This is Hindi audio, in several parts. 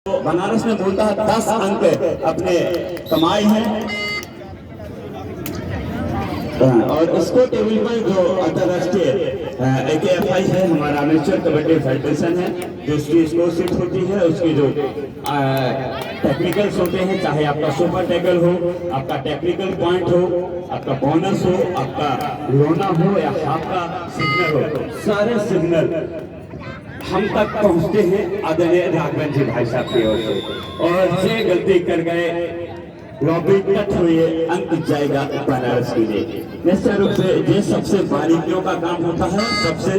बनारस में मूलतः 10 अंक अपने कमाए हैं और इसको टेबल पर जो अंतरराष्ट्रीय AKFI है, हमारा अमेचर कबड्डी फेडरेशन है, जो उसकी स्कोर शीट होती है, उसकी जो टेक्निकल्स होते हैं, चाहे आपका सुपर टैकल हो, आपका टेक्निकल पॉइंट हो, आपका बोनस हो, आपका लोना हो या आपका सिग्नल हो, सारे सिग्नल हम तक पहुंचते हैं आदरणीय राघवन जी भाई साहब की ओर से। और जे गलती कर गए लॉबी कट हुए, अंक जाएगा बनारस के लिए। निश्चित रूप से ये सबसे बारीकियों का काम होता है, सबसे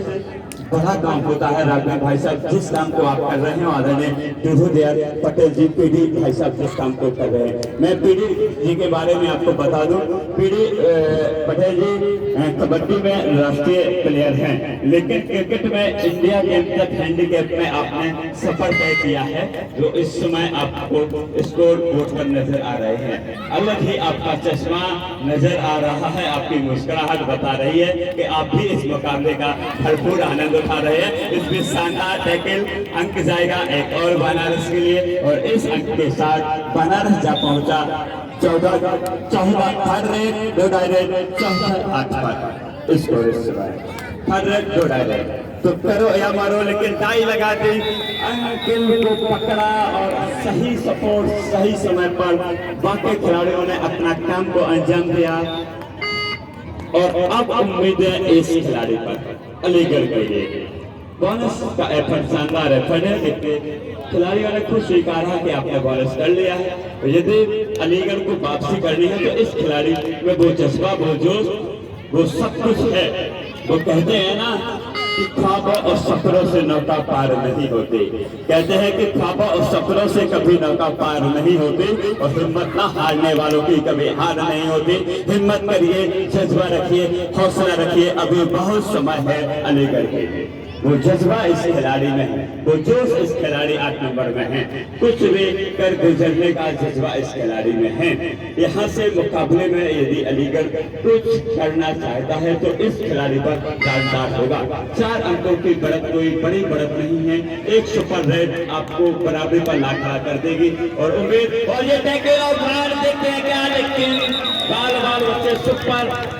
बड़ा काम होता है। राघवन भाई साहब जिस काम को आप कर रहे हैं, आदरणीय दुधुदयाल पटेल जी पीडी भाई साहब जिस काम को कर रहे हैं, मैं पीडी जी के बारे में आपको बता दूं। पीडी पटेल जी कबड्डी में राष्ट्रीय प्लेयर हैं, लेकिन क्रिकेट में इंडिया गेम तक हैंडीकैप में आपने सफर तय किया है, जो इस समय आपको स्कोर बोर्ड पर नजर आ रहे हैं। अलग ही आपका चश्मा नजर आ रहा है, आपकी मुस्कुराहट बता रही है कि आप भी इस मुकाबले का भरपूर आनंद उठा रहे हैं। इसमें शानदार टैकल, अंक जाएगा एक और बनारस के लिए, और इस अंक के साथ बनारस जा पहुंचा 14 थर्ड रेट 2 डायरेक्ट 14 8 पर स्कोर इस समय थर्ड रेट 2 डायरेक्ट। तो करो या मारो, लेकिन टाई लगा दी, अंकिल को पकड़ा और सही सपोर्ट सही समय पर बाकी खिलाड़ियों ने अपना काम को अंजाम दिया। और अब उम्मीद है इस खिलाड़ी पर अलीगढ़ के लिए बोनस का एफर्ट, शानदार एफर्ट है। खिलाड़ियों ने खुद स्वीकारा कि आपने बोनस कर लिया है, तो यदि अलीगढ़ को वापसी करनी है तो इस खिलाड़ी में वो जज्बा, वो जोश, वो सब कुछ है। वो कहते हैं ना कि ख्वाबों और सपनों से नौका पार नहीं होती, कहते हैं कि ख्वाबों और सपनों से कभी नौका पार नहीं होती, और हिम्मत ना हारने वालों की कभी हार नहीं होती। हिम्मत करिए, जज्बा रखिए, हौसला रखिए, अभी बहुत समय है अलीगढ़ के लिए। वो जज्बा इस खिलाड़ी में है, वो जोश इस खिलाड़ी 8 नंबर में है, कुछ भी कर गुजरने का जज्बा इस खिलाड़ी में है। यहाँ से मुकाबले में यदि अलीगढ़ कुछ करना चाहता है तो इस खिलाड़ी पर दांडदार होगा। 4 अंकों की बढ़त कोई बड़ी बढ़त नहीं है, एक सुपर रेड आपको बराबरी पर ला खड़ा कर देगी। और उम्मीद और ये टैकल और बाहर देखते हैं क्या, लेकिन बाल बाल बच्चे सुपर।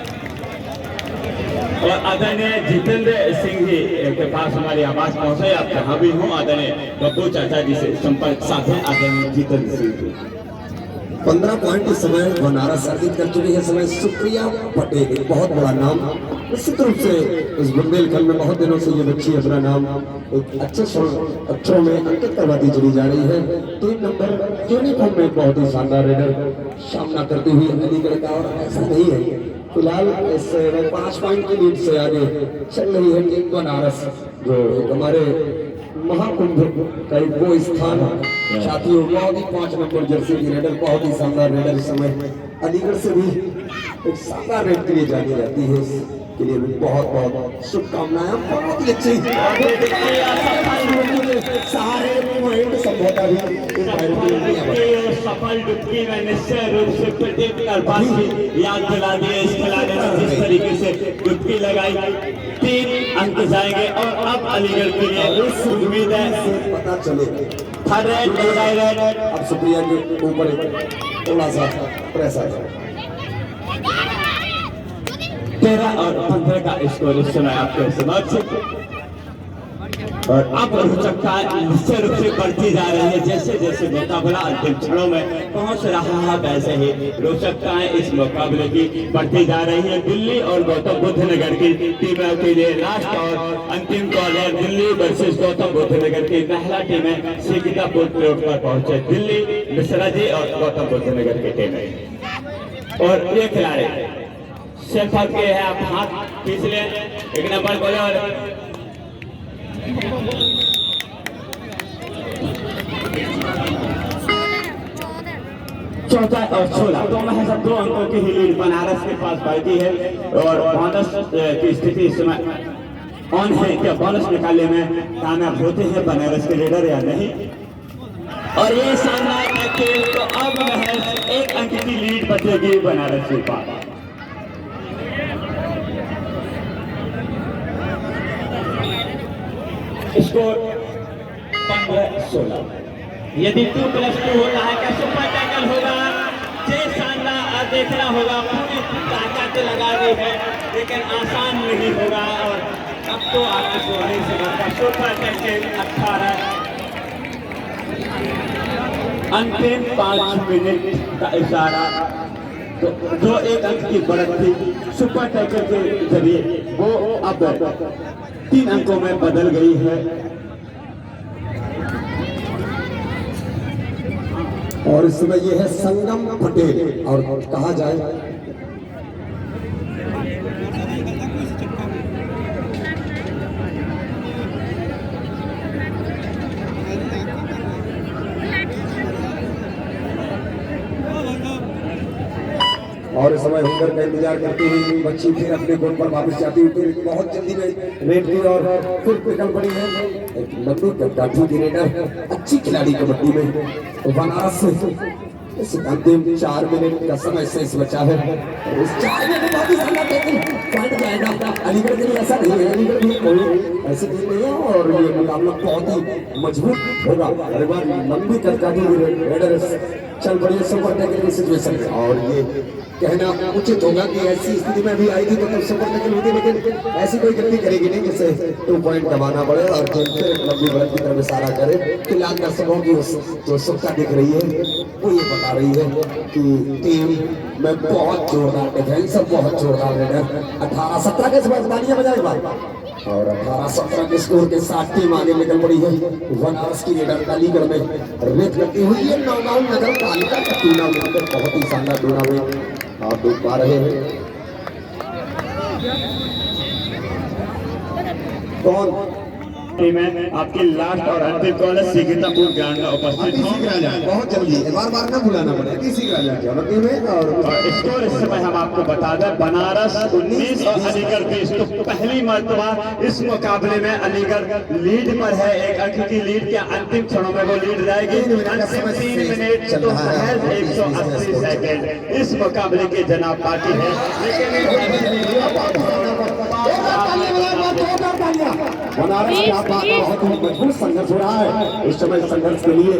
और आदरणीय जितेंद्र सिंह जी के पास हमारी आवाज पहुंचे, आप जहां भी हो आदरणीय बब्बू चाचा जी से संपर्क साधे। आदरणीय जितेंद्र सिंह जी 15 पॉइंट इस समय बनारस अर्जित कर चुकी है। समय सुप्रिया पटेल, एक बहुत बड़ा नाम, निश्चित रूप से इस बुंदेलखंड में बहुत दिनों से ये बच्ची अपना नाम एक अच्छे अक्षरों में अंकित करवाती चली जा रही है। 3 नंबर यूनिफॉर्म में बहुत ही शानदार रेडर सामना करती हुई अलीगढ़ का, और ऐसा नहीं है फिलहाल इस 5 पॉइंट की लीड से आगे चल रही है टीम बनारस, जो हमारे महाकुंभ का एक वो स्थान साथियों। बहुत ही 5 नंबर जर्सी की रेडर, बहुत ही शानदार रेडर इस समय अलीगढ़ से भी एक शानदार रेड के लिए जानी जाती है, इसके लिए भी बहुत बहुत शुभकामनाएं। बहुत ही अच्छी सारे पॉइंट समझौता भी सफल डुबकी में निश्चय रूप से प्रत्येक तरफासी याद दिला दिए इस खिलाड़ी ने जिस तरीके से डुबकी लगाई। 3 अंक जाएंगे और अब अलीगढ़ के लिए इस उम्मीद है पता चले। थर्ड रेड अब सुप्रिया के ऊपर थोड़ा सा प्रेस आ जाए। 13 और 15 का स्कोर इस समय आपके समक्ष। और अब रोचकता निश्चय रूप से बढ़ती जा रही है, जैसे जैसे मुकाबला अंतिम क्षणों में पहुंच रहा है, वैसे ही रोचकताएं इस मुकाबले की बढ़ती जा रही है। दिल्ली और गौतम बुद्ध नगर की टीमों के लिए लास्ट और अंतिम कॉल है। दिल्ली वर्सेस गौतम बुद्ध नगर की महिला टीमें सीतापुर कोर्ट पर पहुंचे, दिल्ली मिश्रा जी और गौतम बुद्ध नगर की टीमें। और ये खिलाड़ी सिर्फ के है, आप हाथ खींच लें, 1 नंबर बॉलर 14 और 16 तो महज 2 अंकों की ही लीड बनारस के पास बाकी है। और बोनस की स्थिति इस समय ऑन है, क्या बोनस निकालने में कामयाब होते हैं बनारस के रेडर या नहीं। और ये शानदार खेल, तो अब महज 1 अंक की लीड बचेगी बनारस के पास। स्कोर 15-16। यदि 2+2 होता है क्या सुपर टैकल होगा? ये शानदार देखना होगा, पूरी ताकत लगा दी है लेकिन आसान नहीं होगा। और अब तो आपको सोने से बनता सुपर टैकल 18 अंतिम 5 मिनट का इशारा। तो जो एक अंक की बढ़त थी सुपर टैकल के जरिए वो अब 3 अंकों में बदल गई है। और इस समय ये है संगम पटेल। और कहा जाए और इस समय हुनर का इंतजार करती हुई बच्ची फिर अपने गोल पर वापस जाती हुई फिर बहुत जल्दी में रेड की और फिर निकल पड़ी है। एक लंबी गद्दाठी की रेडर अच्छी खिलाड़ी कबड्डी में तो बनारस से इस अंतिम 4 मिनट का समय शेष बचा है। और इस 4 मिनट बहुत ही शानदार टैकल पॉइंट जाएगा। अलीगढ़ के लिए ऐसा नहीं है, अलीगढ़ भी कोई ऐसी टीम नहीं है और ये मुकाबला बहुत ही मजबूत होगा। और एक बार लंबी गद्दाठी की रेडर चल पड़ी है सुपर टैकल की सिचुएशन में। और ये कहना उचित होगा कि ऐसी स्थिति में भी आएगी तो सुपर टैकल होगी, लेकिन ऐसी कोई गलती करेगी नहीं जिससे 2 पॉइंट कमाना पड़े और फिर लंबी बढ़त की तरफ इशारा करे। फिलहाल दर्शकों की जो उत्सुकता दिख रही है वो ये बता रही है कि टीम में बहुत जोरदार डिफेंस और बहुत जोरदार रेडर। 18-17 के समय तालियां बजाए बार और 18-17 के स्कोर के साथ टीम आगे निकल पड़ी है। बनारस की रेडर अलीगढ़ में रेत करती हुई ये नौगांव नगर पालिका का टूर्नामेंट बहुत ही शानदार टूर्नामेंट आप देख पा रहे हैं। कौन में आपकी लास्ट और अंतिम कॉलेज सीतापुर ग्राउंड में उपस्थित हो। बहुत जल्दी बार ना बुलाना पड़ेगा और स्कोर इस समय हम आपको बता दें, बनारस 19 और अलीगढ़ 20। तो पहली मर्तबा इस मुकाबले में अलीगढ़ लीड पर है, 1 अंक की लीड के अंतिम क्षणों में वो लीड रहेगी। 3 मिनट तो महज 180 सेकेंड इस मुकाबले की जनाब बाकी है। बनारस का बहुत ही मजबूत संघर्ष हो रहा है। इस समय संघर्ष के लिए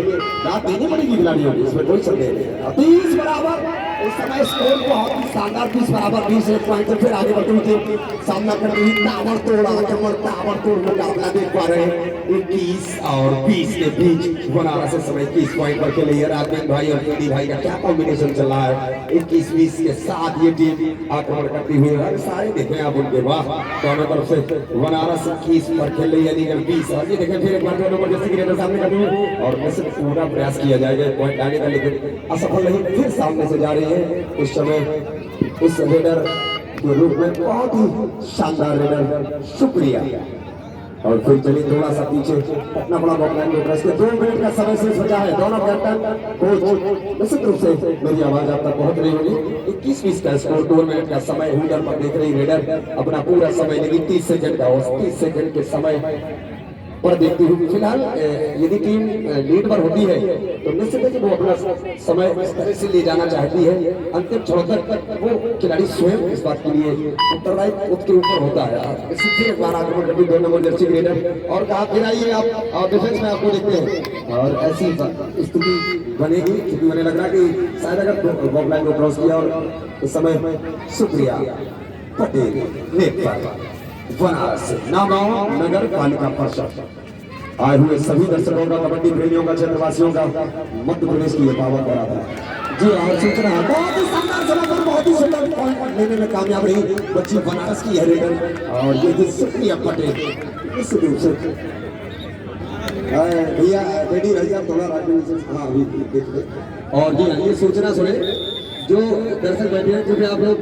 रात देनी पड़ेगी खिलाड़ियों को, इसमें कोई संदेह नहीं। 30 बराबर इस समय स्कोर बहुत ही शानदार 20 बराबर 20 एक पॉइंट से फिर आगे बढ़ती हुई सामना करती हुई ताबड़तोड़ आक्रमण ताबड़तोड़ मुकाबला देख पा रहे हैं। 21 और 20 के बीच बनारस इस समय 21 पॉइंट पर खेल रही है। राजवीर भाई और केडी भाई का क्या कॉम्बिनेशन चल रहा है। 21-20 के साथ ये टीम आक्रमण करती हुई है। सारे देखें आप उनके वाह दोनों तरफ से बनारस 21 पर खेल रही है, अलीगढ़ 20। और ये देखें फिर एक बार दोनों जैसे कि रेडर सामने करते हुए और वैसे पूरा प्रयास किया जाएगा पॉइंट लाने का, लेकिन असफल नहीं। फिर सामने से जा रही है इस समय इस रेडर के रूप में बहुत ही शानदार रेडर शुक्रिया। और फिर चलिए थोड़ा सा पीछे अपना बड़ा बॉक्लाइन के 2 मिनट का समय शेष बचा है। दोनों कैप्टन कोच निश्चित रूप से मेरी आवाज आप तक पहुंच रही होगी। 21-20 का स्कोर, 2 मिनट का समय हुनर पर देख रही रेडर अपना पूरा समय लेगी 30 सेकंड का। 30 सेकंड के समय पर देखती हुई फिलहाल यदि टीम लीड पर होती है तो निश्चित है कि वो अपना समय इस तरह से ले जाना चाहती है। अंतिम क्षणों तक वो खिलाड़ी स्वयं इस बात के लिए उत्तरदायी उसके ऊपर होता है। फिर एक बार आक्रमण करती 2 नंबर जर्सी रेडर और कहा फिर आइए आप डिफेंस में आपको देखते हैं और ऐसी स्थिति बनेगी क्योंकि मैंने लग रहा कि शायद अगर बॉब लाइन को क्रॉस किया और इस समय शुक्रिया पटेल नेट पर बनारस नौगांव नगर पालिका परिषद आए हुए सभी दर्शकों का, कबड्डी प्रेमियों का, क्षेत्रवासियों का मध्य प्रदेश की पावन करा था। जी हाँ, सूचना बहुत ही शानदार समय पर बहुत ही सुंदर पॉइंट लेने में कामयाब रही बच्ची बनारस की है रेडर। और ये भी शुक्रिया पटेल इस रूप से भैया रेडी रहिए आप थोड़ा राजनीति। हाँ अभी देख ले। और जी ये सूचना सुने जो दर्शक बैठे हैं, क्योंकि आप लोग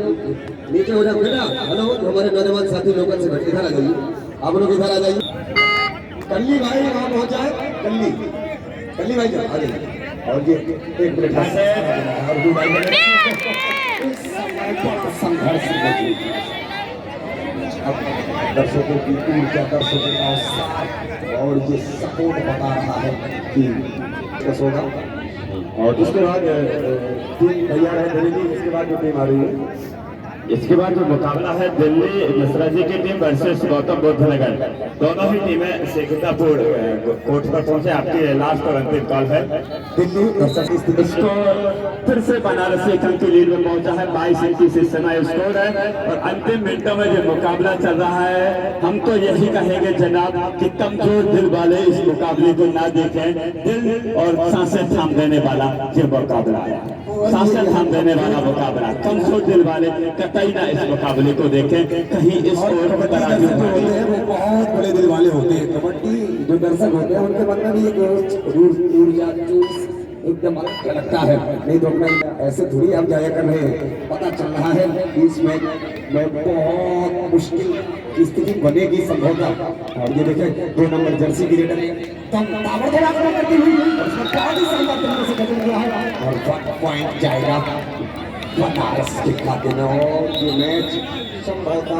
नीचे हो जाओ बेटा। हेलो हमारे नौजवान साथी लोगों से बैठे इधर आ जाइए, आप लोग इधर आ जाइए। कल्ली भाई वहाँ पहुँच जाए, कल्ली भाई आ जाइए। और ये 1 मिनट संघर्ष दर्शकों की ऊर्जा, दर्शकों का उत्साह और ये सपोर्ट बता रहा है कि कैसे होगा। और उसके बाद टीम तैयार है, इसके बाद जो टीम आ रही है इसके बाद जो मुकाबला है दिल्ली नसराजी की टीम वर्सेस गौतम बुद्ध नगर, दोनों ही टीमें शेखितापुर कोर्ट पर पहुंचे। आपकी लास्ट और अंतिम कॉल है। दिल्ली नसराजी स्थित इसको फिर से बनारस एक अंक की लीड में पहुंचा है, 22-21 इस समय स्कोर है। और अंतिम मिनटों में जो मुकाबला चल रहा है, हम तो यही कहेंगे जनाब कि कमजोर दिल वाले इस मुकाबले को ना देखें। दिल और सांसें थाम देने वाला ये मुकाबला है, सांसें थाम देने वाला मुकाबला। कमजोर दिल वाले कतई ना इस मुकाबले को देखें, कहीं इस ओर कबड्डी दर्शक जो होते हैं वो बहुत बड़े दिल वाले होते हैं। कबड्डी जो दर्शक होते हैं उनके मन में भी एक ऊर्जा जोश एकदम अलग लगता है। नहीं तो अपना ऐसे थोड़ी आप जाया कर रहे हैं। पता चल रहा है कि इस मैच में बहुत मुश्किल की स्थिति बनेगी संभवतः। और ये देखें 2 नंबर जर्सी की रेडर ताबड़तोड़ आक्रमण करती हुई उसमें बहुत ही शानदार तरीके से बदल गया है और 1 पॉइंट जाएगा बनारस के खाते में। और ये मैच संभवतः